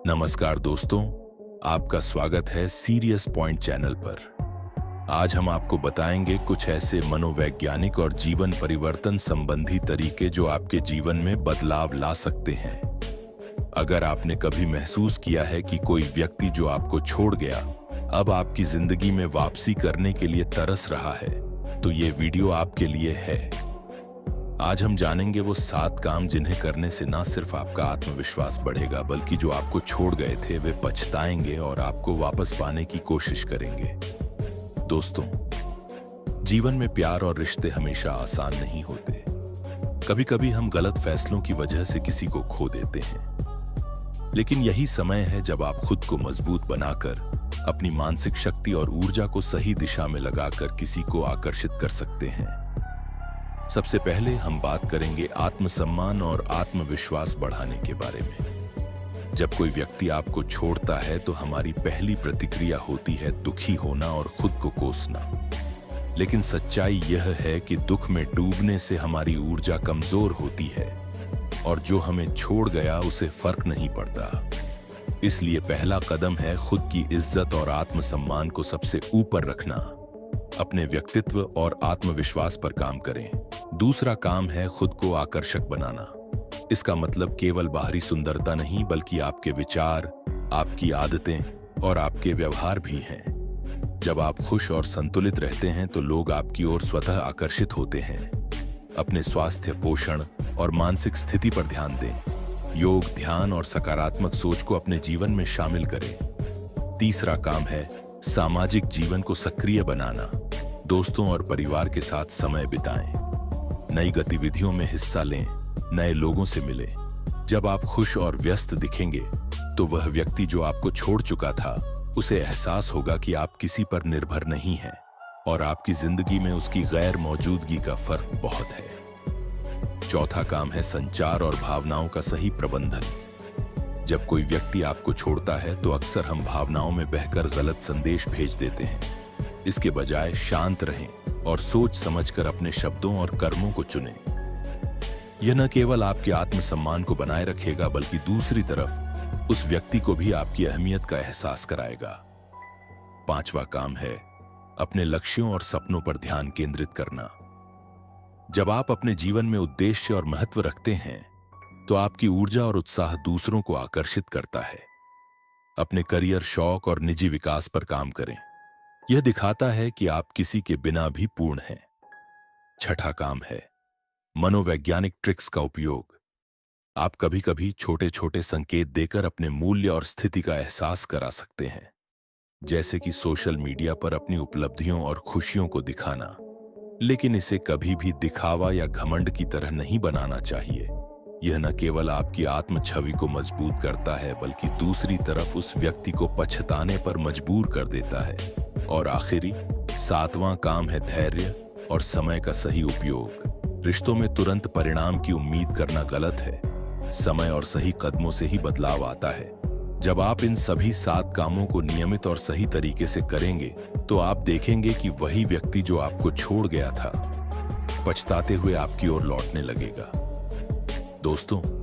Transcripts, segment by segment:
नमस्कार दोस्तों, आपका स्वागत है सीरियस पॉइंट चैनल पर। आज हम आपको बताएंगे कुछ ऐसे मनोवैज्ञानिक और जीवन परिवर्तन संबंधी तरीके जो आपके जीवन में बदलाव ला सकते हैं। अगर आपने कभी महसूस किया है कि कोई व्यक्ति जो आपको छोड़ गया अब आपकी जिंदगी में वापसी करने के लिए तरस रहा है, तो ये वीडियो आपके लिए है। आज हम जानेंगे वो 7 काम जिन्हें करने से ना सिर्फ आपका आत्मविश्वास बढ़ेगा, बल्कि जो आपको छोड़ गए थे वे पछताएंगे और आपको वापस पाने की कोशिश करेंगे। दोस्तों, जीवन में प्यार और रिश्ते हमेशा आसान नहीं होते। कभी-कभी हम गलत फैसलों की वजह से किसी को खो देते हैं, लेकिन यही समय है जब आप खुद को मजबूत बनाकर अपनी मानसिक शक्ति और ऊर्जा को सही दिशा में लगाकर किसी को आकर्षित कर सकते हैं। सबसे पहले हम बात करेंगे आत्मसम्मान और आत्मविश्वास बढ़ाने के बारे में। जब कोई व्यक्ति आपको छोड़ता है तो हमारी पहली प्रतिक्रिया होती है दुखी होना और खुद को कोसना। लेकिन सच्चाई यह है कि दुख में डूबने से हमारी ऊर्जा कमजोर होती है और जो हमें छोड़ गया उसे फर्क नहीं पड़ता। इसलिए पहला कदम है खुद की इज्जत और आत्मसम्मान को सबसे ऊपर रखना। अपने व्यक्तित्व और आत्मविश्वास पर काम करें। दूसरा काम है खुद को आकर्षक बनाना। इसका मतलब केवल बाहरी सुंदरता नहीं, बल्कि आपके विचार, आपकी आदतें और आपके व्यवहार भी हैं। जब आप खुश और संतुलित रहते हैं तो लोग आपकी ओर स्वतः आकर्षित होते हैं। अपने स्वास्थ्य, पोषण और मानसिक स्थिति पर ध्यान दें। योग, ध्यान और सकारात्मक सोच को अपने जीवन में शामिल करें। तीसरा काम है सामाजिक जीवन को सक्रिय बनाना। दोस्तों और परिवार के साथ समय बिताएं, नई गतिविधियों में हिस्सा लें, नए लोगों से मिलें। जब आप खुश और व्यस्त दिखेंगे तो वह व्यक्ति जो आपको छोड़ चुका था उसे एहसास होगा कि आप किसी पर निर्भर नहीं हैं और आपकी जिंदगी में उसकी गैर मौजूदगी का फर्क बहुत है। चौथा काम है संचार और भावनाओं का सही प्रबंधन। जब कोई व्यक्ति आपको छोड़ता है तो अक्सर हम भावनाओं में बहकर गलत संदेश भेज देते हैं। इसके बजाय शांत रहें और सोच समझकर अपने शब्दों और कर्मों को चुनें। यह न केवल आपके आत्मसम्मान को बनाए रखेगा, बल्कि दूसरी तरफ उस व्यक्ति को भी आपकी अहमियत का एहसास कराएगा। पांचवा काम है अपने लक्ष्यों और सपनों पर ध्यान केंद्रित करना। जब आप अपने जीवन में उद्देश्य और महत्व रखते हैं तो आपकी ऊर्जा और उत्साह दूसरों को आकर्षित करता है। अपने करियर, शौक और निजी विकास पर काम करें। यह दिखाता है कि आप किसी के बिना भी पूर्ण हैं। छठा काम है मनोवैज्ञानिक ट्रिक्स का उपयोग। आप कभी-कभी छोटे-छोटे संकेत देकर अपने मूल्य और स्थिति का एहसास करा सकते हैं, जैसे कि सोशल मीडिया पर अपनी उपलब्धियों और खुशियों को दिखाना। लेकिन इसे कभी भी दिखावा या घमंड की तरह नहीं बनाना चाहिए। यह न केवल आपकी आत्म छवि को मजबूत करता है, बल्कि दूसरी तरफ उस व्यक्ति को पछताने पर मजबूर कर देता है। और आखिरी 7वां काम है धैर्य और समय का सही उपयोग। रिश्तों में तुरंत परिणाम की उम्मीद करना गलत है। समय और सही कदमों से ही बदलाव आता है। जब आप इन सभी 7 कामों को नियमित और सही तरीके से करेंगे तो आप देखेंगे कि वही व्यक्ति जो आपको छोड़ गया था पछताते हुए आपकी ओर लौटने लगेगा। दोस्तों,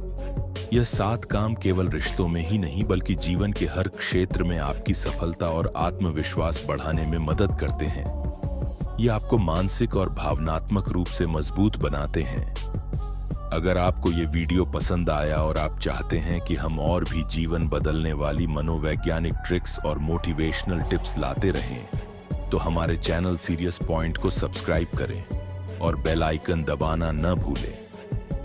यह 7 काम केवल रिश्तों में ही नहीं, बल्कि जीवन के हर क्षेत्र में आपकी सफलता और आत्मविश्वास बढ़ाने में मदद करते हैं। ये आपको मानसिक और भावनात्मक रूप से मजबूत बनाते हैं। अगर आपको ये वीडियो पसंद आया और आप चाहते हैं कि हम और भी जीवन बदलने वाली मनोवैज्ञानिक ट्रिक्स और मोटिवेशनल टिप्स लाते रहें, तो हमारे चैनल सीरियस पॉइंट को सब्सक्राइब करें और बेल आइकन दबाना न भूलें।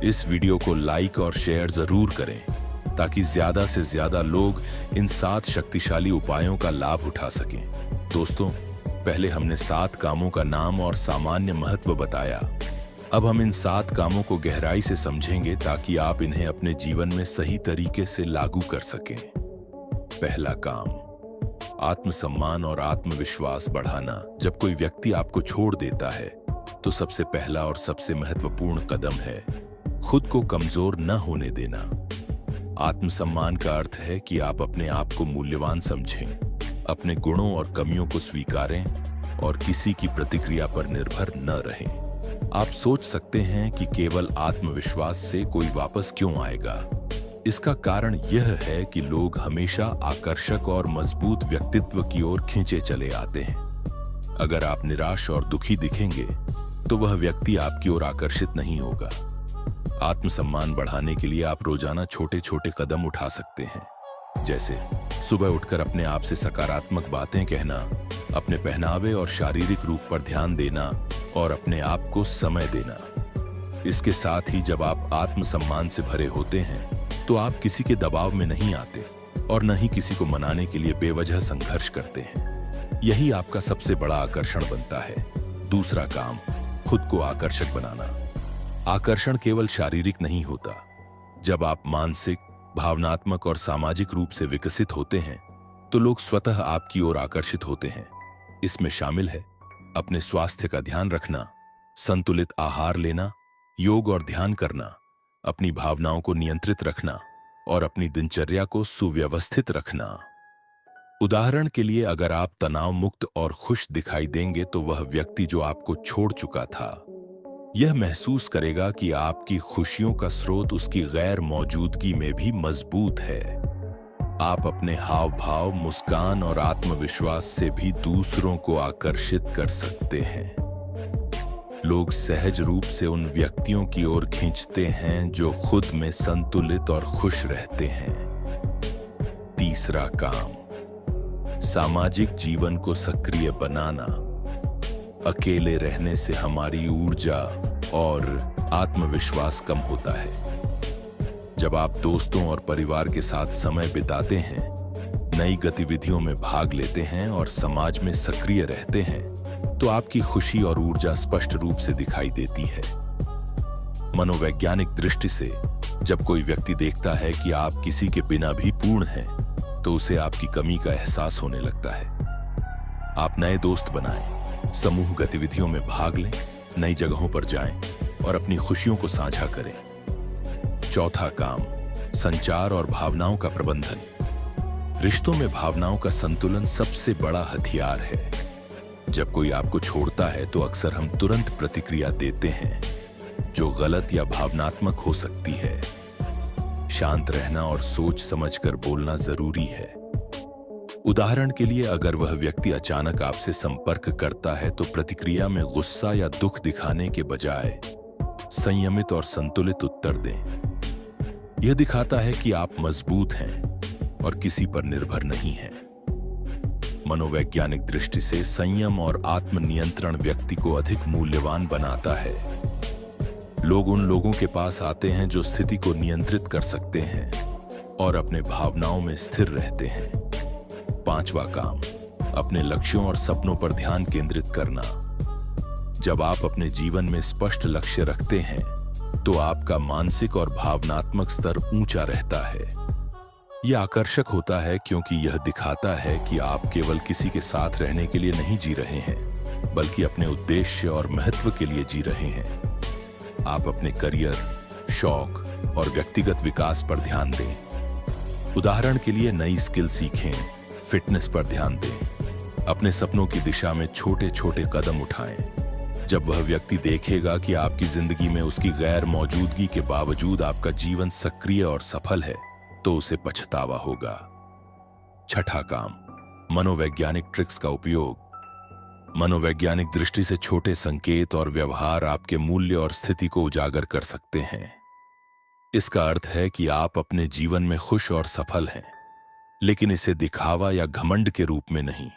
इस वीडियो को लाइक और शेयर जरूर करें ताकि ज्यादा से ज्यादा लोग इन 7 शक्तिशाली उपायों का लाभ उठा सकें। दोस्तों, पहले हमने 7 कामों का नाम और सामान्य महत्व बताया। अब हम इन 7 कामों को गहराई से समझेंगे ताकि आप इन्हें अपने जीवन में सही तरीके से लागू कर सकें। पहला काम, आत्मसम्मान और आत्मविश्वास बढ़ाना। जब कोई व्यक्ति आपको छोड़ देता है तो सबसे पहला और सबसे महत्वपूर्ण कदम है खुद को कमजोर न होने देना। आत्मसम्मान का अर्थ है कि आप अपने आप को मूल्यवान समझें, अपने गुणों और कमियों को स्वीकारें और किसी की प्रतिक्रिया पर निर्भर न रहें। आप सोच सकते हैं कि केवल आत्मविश्वास से कोई वापस क्यों आएगा। इसका कारण यह है कि लोग हमेशा आकर्षक और मजबूत व्यक्तित्व की ओर खींचे चले आते हैं। अगर आप निराश और दुखी दिखेंगे तो वह व्यक्ति आपकी ओर आकर्षित नहीं होगा। आत्मसम्मान बढ़ाने के लिए आप रोजाना छोटे छोटे कदम उठा सकते हैं, जैसे सुबह उठकर अपने आप से सकारात्मक बातें कहना, अपने पहनावे और शारीरिक रूप पर ध्यान देना और अपने आप को समय देना। इसके साथ ही जब आप आत्मसम्मान से भरे होते हैं तो आप किसी के दबाव में नहीं आते और न ही किसी को मनाने के लिए बेवजह संघर्ष करते हैं। यही आपका सबसे बड़ा आकर्षण बनता है। दूसरा काम, खुद को आकर्षक बनाना। आकर्षण केवल शारीरिक नहीं होता। जब आप मानसिक, भावनात्मक और सामाजिक रूप से विकसित होते हैं तो लोग स्वतः आपकी ओर आकर्षित होते हैं। इसमें शामिल है अपने स्वास्थ्य का ध्यान रखना, संतुलित आहार लेना, योग और ध्यान करना, अपनी भावनाओं को नियंत्रित रखना और अपनी दिनचर्या को सुव्यवस्थित रखना। उदाहरण के लिए, अगर आप तनाव मुक्त और खुश दिखाई देंगे तो वह व्यक्ति जो आपको छोड़ चुका था यह महसूस करेगा कि आपकी खुशियों का स्रोत उसकी गैर मौजूदगी में भी मजबूत है। आप अपने हाव भाव, मुस्कान और आत्मविश्वास से भी दूसरों को आकर्षित कर सकते हैं। लोग सहज रूप से उन व्यक्तियों की ओर खींचते हैं जो खुद में संतुलित और खुश रहते हैं। तीसरा काम, सामाजिक जीवन को सक्रिय बनाना। अकेले रहने से हमारी ऊर्जा और आत्मविश्वास कम होता है। जब आप दोस्तों और परिवार के साथ समय बिताते हैं, नई गतिविधियों में भाग लेते हैं और समाज में सक्रिय रहते हैं तो आपकी खुशी और ऊर्जा स्पष्ट रूप से दिखाई देती है। मनोवैज्ञानिक दृष्टि से जब कोई व्यक्ति देखता है कि आप किसी के बिना भी पूर्ण हैं तो उसे आपकी कमी का एहसास होने लगता है। आप नए दोस्त बनाएं, समूह गतिविधियों में भाग लें, नई जगहों पर जाएं और अपनी खुशियों को साझा करें। चौथा काम, संचार और भावनाओं का प्रबंधन। रिश्तों में भावनाओं का संतुलन सबसे बड़ा हथियार है। जब कोई आपको छोड़ता है तो अक्सर हम तुरंत प्रतिक्रिया देते हैं जो गलत या भावनात्मक हो सकती है। शांत रहना और सोच समझकर बोलना जरूरी है। उदाहरण के लिए, अगर वह व्यक्ति अचानक आपसे संपर्क करता है तो प्रतिक्रिया में गुस्सा या दुख दिखाने के बजाय संयमित और संतुलित उत्तर दें। यह दिखाता है कि आप मजबूत हैं और किसी पर निर्भर नहीं हैं। मनोवैज्ञानिक दृष्टि से संयम और आत्मनियंत्रण व्यक्ति को अधिक मूल्यवान बनाता है। लोग उन लोगों के पास आते हैं जो स्थिति को नियंत्रित कर सकते हैं और अपने भावनाओं में स्थिर रहते हैं। पांचवा काम, अपने लक्ष्यों और सपनों पर ध्यान केंद्रित करना। जब आप अपने जीवन में स्पष्ट लक्ष्य रखते हैं तो आपका मानसिक और भावनात्मक स्तर ऊंचा रहता है। यह आकर्षक होता है क्योंकि यह दिखाता है कि आप केवल किसी के साथ रहने के लिए नहीं जी रहे हैं, बल्कि अपने उद्देश्य और महत्व के लिए जी रहे हैं। आप अपने करियर, शौक और व्यक्तिगत विकास पर ध्यान दें। उदाहरण के लिए, नई स्किल सीखें, फिटनेस पर ध्यान दें, अपने सपनों की दिशा में छोटे छोटे कदम उठाएं। जब वह व्यक्ति देखेगा कि आपकी जिंदगी में उसकी गैर मौजूदगी के बावजूद आपका जीवन सक्रिय और सफल है तो उसे पछतावा होगा। छठा काम, मनोवैज्ञानिक ट्रिक्स का उपयोग। मनोवैज्ञानिक दृष्टि से छोटे संकेत और व्यवहार आपके मूल्य और स्थिति को उजागर कर सकते हैं। इसका अर्थ है कि आप अपने जीवन में खुश और सफल हैं, लेकिन इसे दिखावा या घमंड के रूप में नहीं।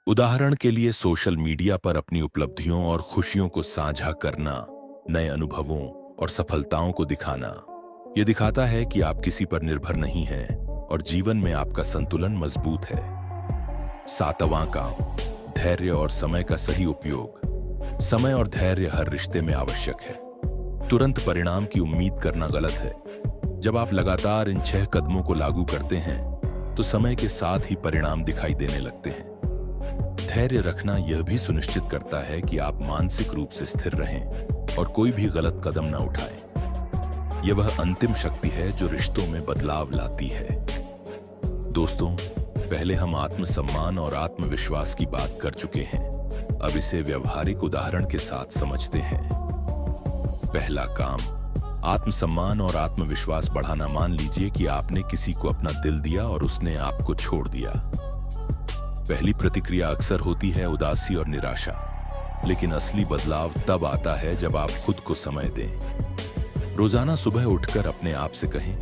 उदाहरण के लिए, सोशल मीडिया पर अपनी उपलब्धियों और खुशियों को साझा करना, नए अनुभवों और सफलताओं को दिखाना, यह दिखाता है कि आप किसी पर निर्भर नहीं हैं और जीवन में आपका संतुलन मजबूत है। सातवां काम, धैर्य और समय का सही उपयोग। समय और धैर्य हर रिश्ते में आवश्यक है। तुरंत परिणाम की उम्मीद करना गलत है। जब आप लगातार इन 6 कदमों को लागू करते हैं तो समय के साथ ही परिणाम दिखाई देने लगते हैं। धैर्य रखना यह भी सुनिश्चित करता है कि आप मानसिक रूप से स्थिर रहें और कोई भी गलत कदम न उठाएं। यह वह अंतिम शक्ति है जो रिश्तों में बदलाव लाती है। दोस्तों, पहले हम आत्मसम्मान और आत्मविश्वास की बात कर चुके हैं। अब इसे व्यवहारिक उदाहरण के साथ समझते हैं। पहला काम, आत्मसम्मान और आत्मविश्वास बढ़ाना, मान लीजिए कि आपने किसी को अपना दिल दिया और उसने आपको छोड़ दिया। पहली प्रतिक्रिया अक्सर होती है उदासी और निराशा, लेकिन असली बदलाव तब आता है जब आप खुद को समय दें। रोजाना सुबह उठकर अपने आप से कहें,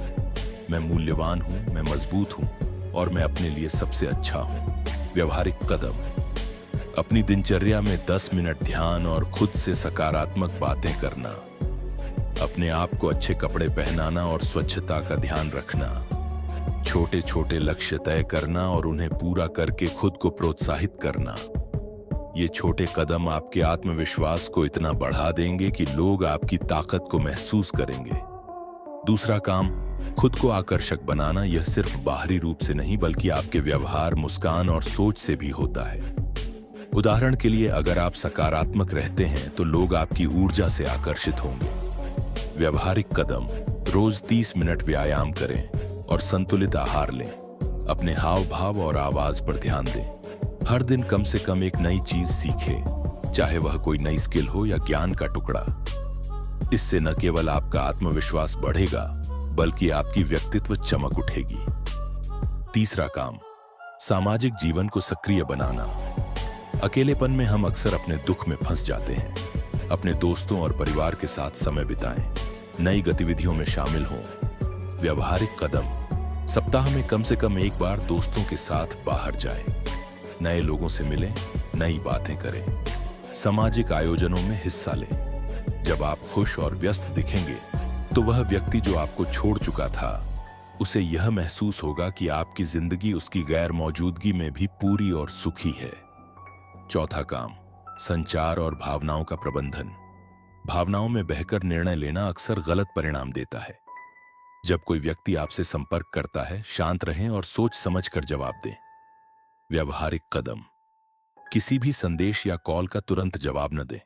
मैं मूल्यवान हूं, मैं मजबूत हूं और मैं अपने लिए सबसे अच्छा हूं। व्यवहारिक कदम, अपनी दिनचर्या में 10 मिनट ध्यान और खुद से सकारात्मक बातें करना, अपने आप को अच्छे कपड़े पहनाना और स्वच्छता का ध्यान रखना, छोटे छोटे लक्ष्य तय करना और उन्हें पूरा करके खुद को प्रोत्साहित करना। ये छोटे कदम आपके आत्मविश्वास को इतना बढ़ा देंगे कि लोग आपकी ताकत को महसूस करेंगे। दूसरा काम, खुद को आकर्षक बनाना। यह सिर्फ बाहरी रूप से नहीं बल्कि आपके व्यवहार, मुस्कान और सोच से भी होता है। उदाहरण के लिए, अगर आप सकारात्मक रहते हैं तो लोग आपकी ऊर्जा से आकर्षित होंगे। व्यवहारिक कदम, रोज 30 मिनट व्यायाम करें और संतुलित आहार लें। अपने हाव भाव और आवाज पर ध्यान दें। हर दिन कम से कम एक नई चीज सीखें, चाहे वह कोई नई स्किल हो या ज्ञान का टुकड़ा। इससे न केवल आपका आत्मविश्वास बढ़ेगा बल्कि आपकी व्यक्तित्व चमक उठेगी। तीसरा काम, सामाजिक जीवन को सक्रिय बनाना। अकेलेपन में हम अक्सर अपने दुख में फंस जाते हैं। अपने दोस्तों और परिवार के साथ समय बिताएं, नई गतिविधियों में शामिल हों। व्यवहारिक कदम, सप्ताह में कम से कम एक बार दोस्तों के साथ बाहर जाएं, नए लोगों से मिलें, नई बातें करें। सामाजिक आयोजनों में हिस्सा लें। जब आप खुश और व्यस्त दिखेंगे तो वह व्यक्ति जो आपको छोड़ चुका था, उसे यह महसूस होगा कि आपकी जिंदगी उसकी गैर मौजूदगी में भी पूरी और सुखी है। चौथा काम, संचार और भावनाओं का प्रबंधन। भावनाओं में बहकर निर्णय लेना अक्सर गलत परिणाम देता है। जब कोई व्यक्ति आपसे संपर्क करता है, शांत रहें और सोच समझकर जवाब दें। व्यवहारिक कदम, किसी भी संदेश या कॉल का तुरंत जवाब न दें।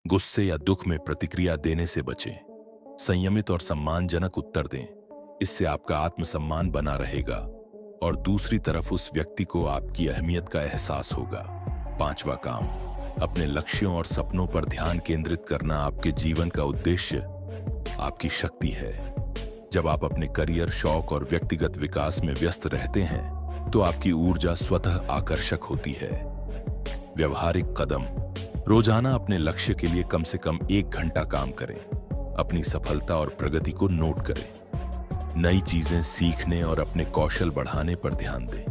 गुस्से या दुख में प्रतिक्रिया देने से बचें। संयमित और सम्मानजनक उत्तर दें, इससे आपका आत्मसम्मान बना रहेगा और दूसरी तरफ उस व्यक्ति को आपकी अहमियत का एहसास होगा। पांचवा काम, अपने लक्ष्यों और सपनों पर ध्यान केंद्रित करना। आपके जीवन का उद्देश्य आपकी शक्ति है। जब आप अपने करियर, शौक और व्यक्तिगत विकास में व्यस्त रहते हैं तो आपकी ऊर्जा स्वतः आकर्षक होती है। व्यवहारिक कदम, रोजाना अपने लक्ष्य के लिए कम से कम 1 घंटा काम करें। अपनी सफलता और प्रगति को नोट करें। नई चीजें सीखने और अपने कौशल बढ़ाने पर ध्यान दें।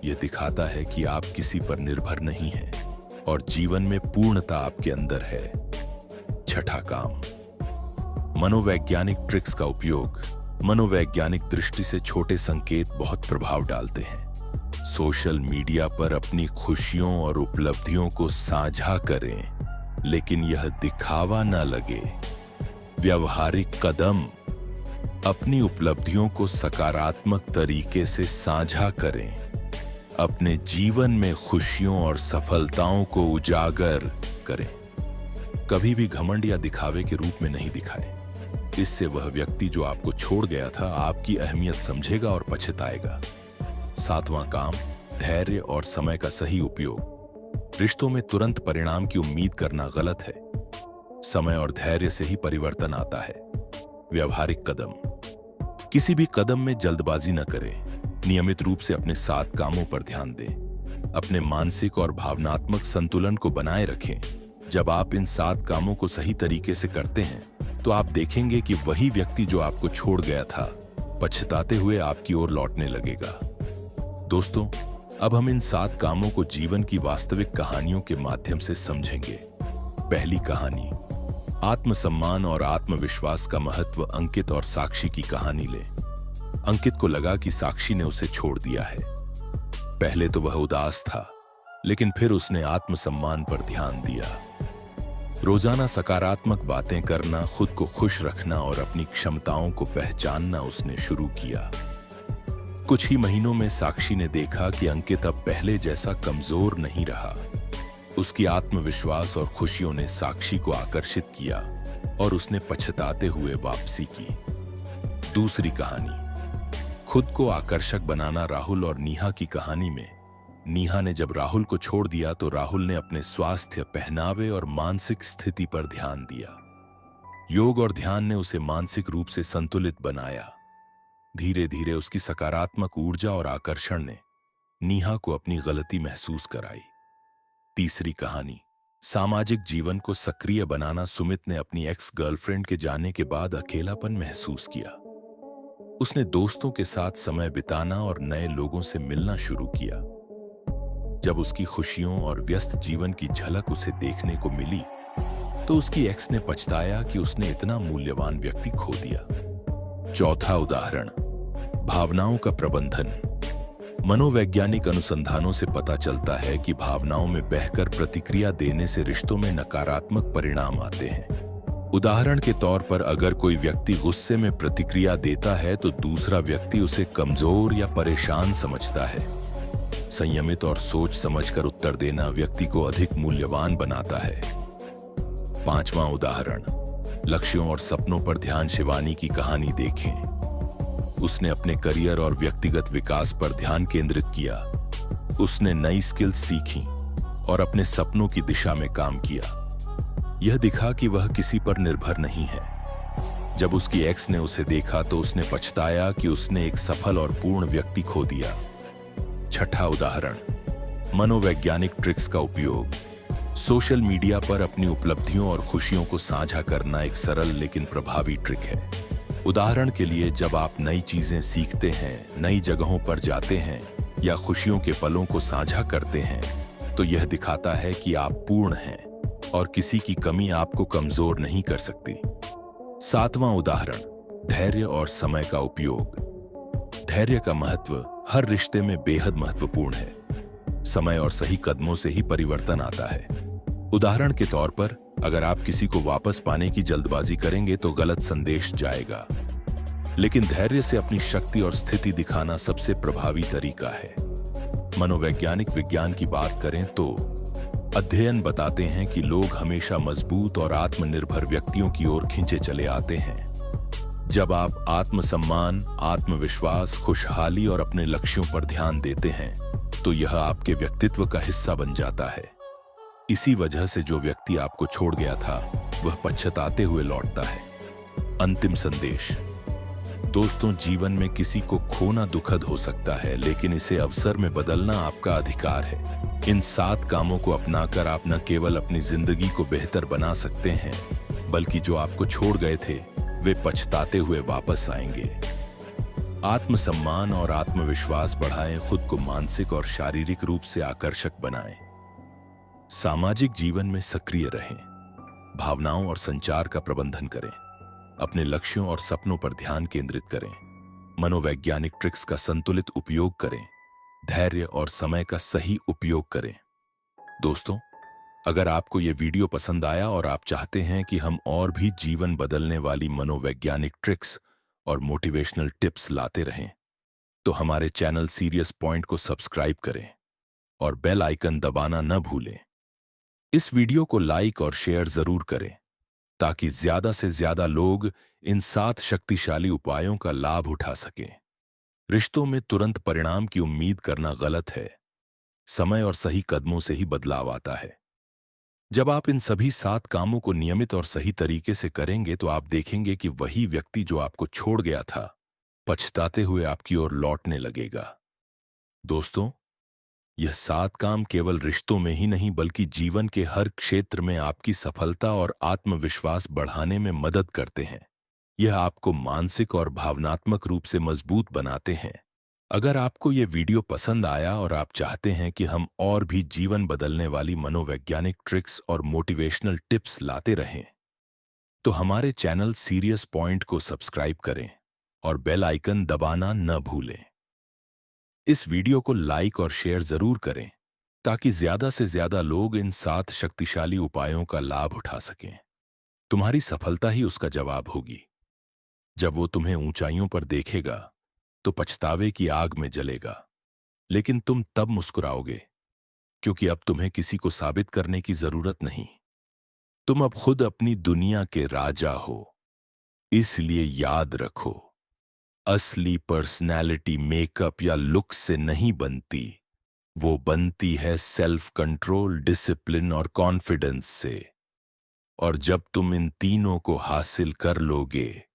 यह दिखाता है कि आप किसी पर निर्भर नहीं हैं और जीवन में पूर्णता आपके अंदर है। छठा काम, मनोवैज्ञानिक ट्रिक्स का उपयोग। मनोवैज्ञानिक दृष्टि से छोटे संकेत बहुत प्रभाव डालते हैं। सोशल मीडिया पर अपनी खुशियों और उपलब्धियों को साझा करें, लेकिन यह दिखावा न लगे। व्यवहारिक कदम, अपनी उपलब्धियों को सकारात्मक तरीके से साझा करें। अपने जीवन में खुशियों और सफलताओं को उजागर करें। कभी भी घमंड या दिखावे के रूप में नहीं दिखाएं। इससे वह व्यक्ति जो आपको छोड़ गया था आपकी अहमियत समझेगा और पछताएगा। सातवां काम, धैर्य और समय का सही उपयोग। रिश्तों में तुरंत परिणाम की उम्मीद करना गलत है। समय और धैर्य से ही परिवर्तन आता है। व्यवहारिक कदम, किसी भी कदम में जल्दबाजी न करें। नियमित रूप से अपने 7 कामों पर ध्यान दें। अपने मानसिक और भावनात्मक संतुलन को बनाए रखें। जब आप इन 7 कामों को सही तरीके से करते हैं तो आप देखेंगे कि वही व्यक्ति जो आपको छोड़ गया था पछताते हुए आपकी ओर लौटने लगेगा। दोस्तों, अब हम इन 7 कामों को जीवन की वास्तविक कहानियों के माध्यम से समझेंगे। पहली कहानी, आत्मसम्मान और आत्मविश्वास का महत्व। अंकित और साक्षी की कहानी लें। अंकित को लगा कि साक्षी ने उसे छोड़ दिया है। पहले तो वह उदास था, लेकिन फिर उसने आत्मसम्मान पर ध्यान दिया। रोजाना सकारात्मक बातें करना, खुद को खुश रखना और अपनी क्षमताओं को पहचानना उसने शुरू किया। कुछ ही महीनों में साक्षी ने देखा कि अंकित अब पहले जैसा कमजोर नहीं रहा। उसकी आत्मविश्वास और खुशियों ने साक्षी को आकर्षित किया और उसने पछताते हुए वापसी की। दूसरी कहानी, खुद को आकर्षक बनाना। राहुल और नेहा की कहानी में नेहा ने जब राहुल को छोड़ दिया तो राहुल ने अपने स्वास्थ्य, पहनावे और मानसिक स्थिति पर ध्यान दिया। योग और ध्यान ने उसे मानसिक रूप से संतुलित बनाया। धीरे धीरे उसकी सकारात्मक ऊर्जा और आकर्षण ने नीहा को अपनी गलती महसूस कराई। तीसरी कहानी, सामाजिक जीवन को सक्रिय बनाना। सुमित ने अपनी एक्स गर्लफ्रेंड के जाने के बाद अकेलापन महसूस किया। उसने दोस्तों के साथ समय बिताना और नए लोगों से मिलना शुरू किया। जब उसकी खुशियों और व्यस्त जीवन की झलक उसे देखने को मिली, तो उसकी एक्स ने पछताया कि उसने इतना मूल्यवान व्यक्ति खो दिया। चौथा उदाहरण, भावनाओं का प्रबंधन। मनोवैज्ञानिक अनुसंधानों से पता चलता है कि भावनाओं में बहकर प्रतिक्रिया देने से रिश्तों में नकारात्मक परिणाम आते हैं। उदाहरण के तौर पर, अगर कोई व्यक्ति गुस्से में प्रतिक्रिया देता है तो दूसरा व्यक्ति उसे कमजोर या परेशान समझता है। संयमित और सोच समझकर उत्तर देना व्यक्ति को अधिक मूल्यवान बनाता है। पांचवां उदाहरण, लक्ष्यों और सपनों पर ध्यान। शिवानी की कहानी देखें। उसने अपने करियर और व्यक्तिगत विकास पर ध्यान केंद्रित किया। उसने नई स्किल्स सीखी और अपने सपनों की दिशा में काम किया। यह दिखा कि वह किसी पर निर्भर नहीं है। जब उसकी एक्स ने उसे देखा तो उसने पछताया कि उसने एक सफल और पूर्ण व्यक्ति खो दिया। छठा उदाहरण, मनोवैज्ञानिक ट्रिक्स का उपयोग। सोशल मीडिया पर अपनी उपलब्धियों और खुशियों को साझा करना एक सरल लेकिन प्रभावी ट्रिक है। उदाहरण के लिए, जब आप नई चीजें सीखते हैं, नई जगहों पर जाते हैं या खुशियों के पलों को साझा करते हैं, तो यह दिखाता है कि आप पूर्ण हैं और किसी की कमी आपको कमजोर नहीं कर सकती। सातवां उदाहरण, धैर्य और समय का उपयोग। धैर्य का महत्व हर रिश्ते में बेहद महत्वपूर्ण है। समय और सही कदमों से ही परिवर्तन आता है। उदाहरण के तौर पर, अगर आप किसी को वापस पाने की जल्दबाजी करेंगे तो गलत संदेश जाएगा। लेकिन धैर्य से अपनी शक्ति और स्थिति दिखाना सबसे प्रभावी तरीका है। मनोवैज्ञानिक विज्ञान की बात करें तो अध्ययन बताते हैं कि लोग हमेशा मजबूत और आत्मनिर्भर व्यक्तियों की ओर खींचे चले आते हैं। जब आप आत्मसम्मान, आत्मविश्वास, खुशहाली और अपने लक्ष्यों पर ध्यान देते हैं, तो यह आपके व्यक्तित्व का हिस्सा बन जाता है। इसी वजह से जो व्यक्ति आपको छोड़ गया था, वह पछताते हुए लौटता है। अंतिम संदेश, दोस्तों, जीवन में किसी को खोना दुखद हो सकता है, लेकिन इसे अवसर में बदलना आपका अधिकार है। इन 7 कामों को अपनाकर आप न केवल अपनी जिंदगी को बेहतर बना सकते हैं, बल्कि जो आपको छोड़ गए थे, वे पछताते हुए वापस आएंगे। आत्मसम्मान और आत्मविश्वास बढ़ाएं, खुद को मानसिक और शारीरिक रूप से आकर्षक बनाएं। सामाजिक जीवन में सक्रिय रहें, भावनाओं और संचार का प्रबंधन करें, अपने लक्ष्यों और सपनों पर ध्यान केंद्रित करें, मनोवैज्ञानिक ट्रिक्स का संतुलित उपयोग करें, धैर्य और समय का सही उपयोग करें। दोस्तों, अगर आपको यह वीडियो पसंद आया और आप चाहते हैं कि हम और भी जीवन बदलने वाली मनोवैज्ञानिक ट्रिक्स और मोटिवेशनल टिप्स लाते रहें, तो हमारे चैनल सीरियस पॉइंट को सब्सक्राइब करें और बेल आइकन दबाना न भूलें। इस वीडियो को लाइक और शेयर जरूर करें, ताकि ज्यादा से ज्यादा लोग इन 7 शक्तिशाली उपायों का लाभ उठा सकें। रिश्तों में तुरंत परिणाम की उम्मीद करना गलत है। समय और सही कदमों से ही बदलाव आता है। जब आप इन सभी 7 कामों को नियमित और सही तरीके से करेंगे, तो आप देखेंगे कि वही व्यक्ति जो आपको छोड़ गया था, पछताते हुए आपकी ओर लौटने लगेगा। दोस्तों, यह 7 काम केवल रिश्तों में ही नहीं, बल्कि जीवन के हर क्षेत्र में आपकी सफलता और आत्मविश्वास बढ़ाने में मदद करते हैं। यह आपको मानसिक और भावनात्मक रूप से मजबूत बनाते हैं। अगर आपको यह वीडियो पसंद आया और आप चाहते हैं कि हम और भी जीवन बदलने वाली मनोवैज्ञानिक ट्रिक्स और मोटिवेशनल टिप्स लाते रहें, तो हमारे चैनल सीरियस पॉइंट को सब्सक्राइब करें और बेल आइकन दबाना न भूलें। इस वीडियो को लाइक और शेयर जरूर करें, ताकि ज्यादा से ज्यादा लोग इन 7 शक्तिशाली उपायों का लाभ उठा सकें। तुम्हारी सफलता ही उसका जवाब होगी। जब वो तुम्हें ऊंचाइयों पर देखेगा, तो पछतावे की आग में जलेगा, लेकिन तुम तब मुस्कुराओगे, क्योंकि अब तुम्हें किसी को साबित करने की जरूरत नहीं। तुम अब खुद अपनी दुनिया के राजा हो। इसलिए याद रखो, असली पर्सनैलिटी मेकअप या लुक से नहीं बनती, वो बनती है सेल्फ कंट्रोल, डिसिप्लिन और कॉन्फिडेंस से। और जब तुम इन तीनों को हासिल कर लोगे